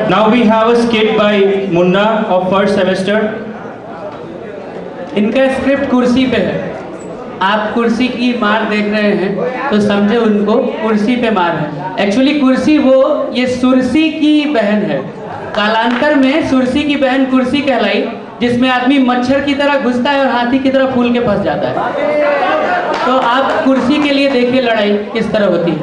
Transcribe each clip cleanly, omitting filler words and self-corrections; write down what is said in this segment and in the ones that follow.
Now we have a skit by Munna of first semester. इनका script कुर्सी पे है। आप कुर्सी की मार देख रहे हैं तो समझे उनको कुर्सी पे मार है। एक्चुअली कुर्सी वो ये सुरसी की बहन है। कालांतर में सुरसी की बहन कुर्सी कहलाई, जिसमें आदमी मच्छर की तरह घुसता है और हाथी की तरह फूल के फंस जाता है। तो आप कुर्सी के लिए देखिए लड़ाई किस तरह होती है।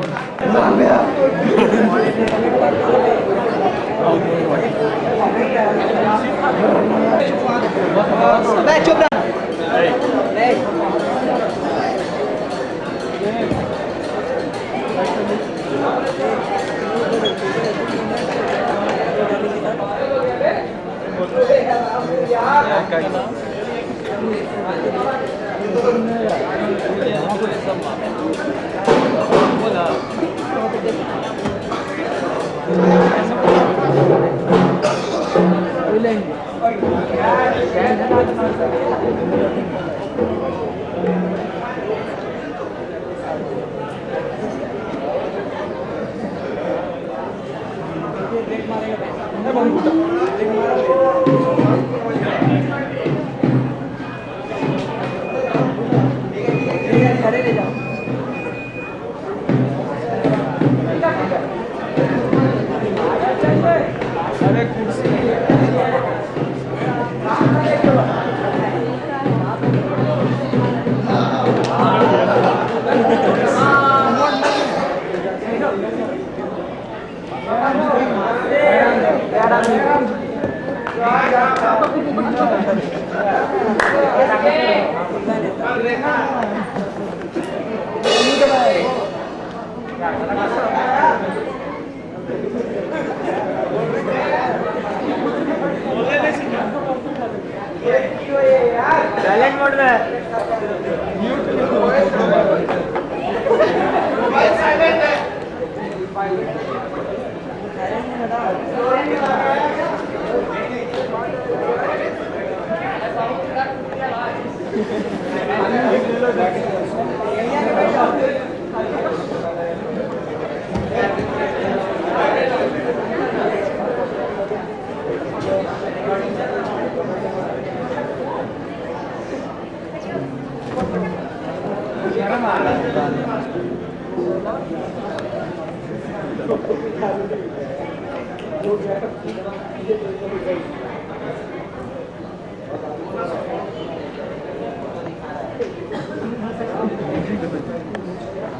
साइलेंट मोड में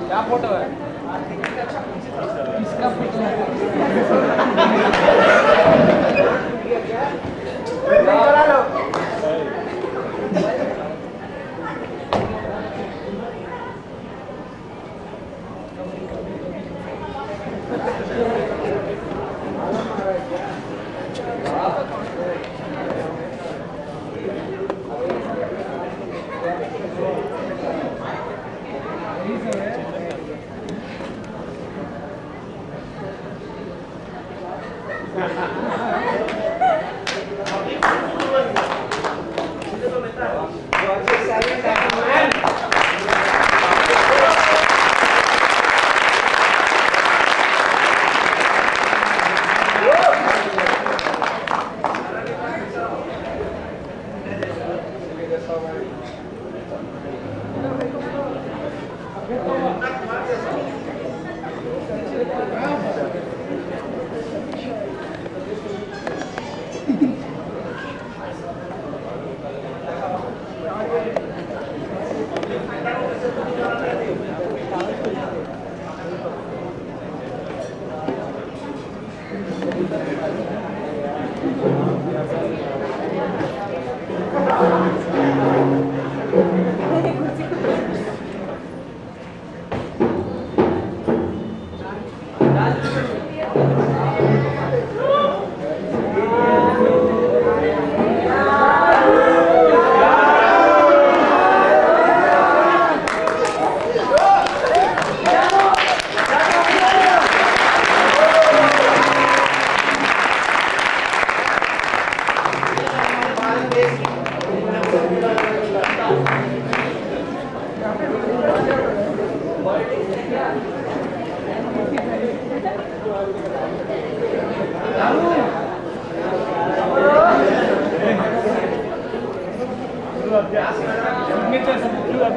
क्या फोटो है? इसका फोटो है।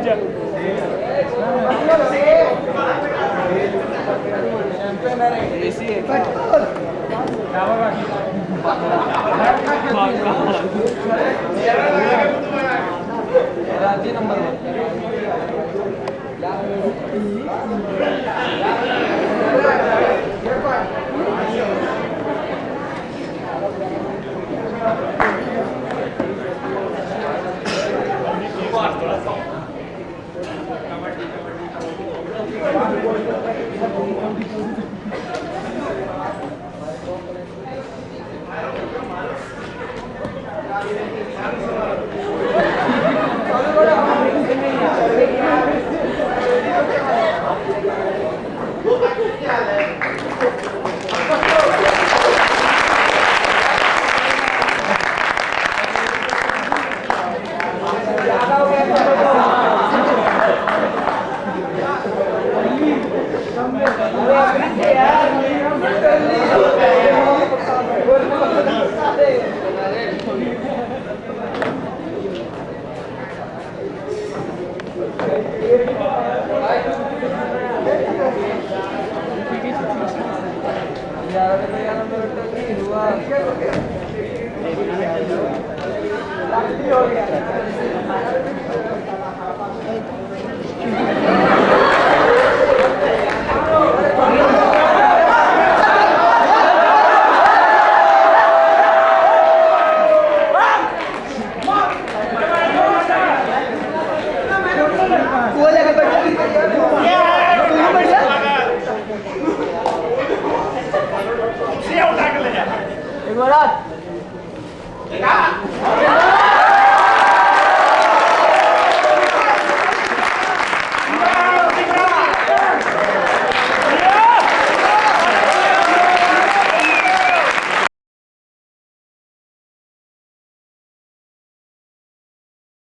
यार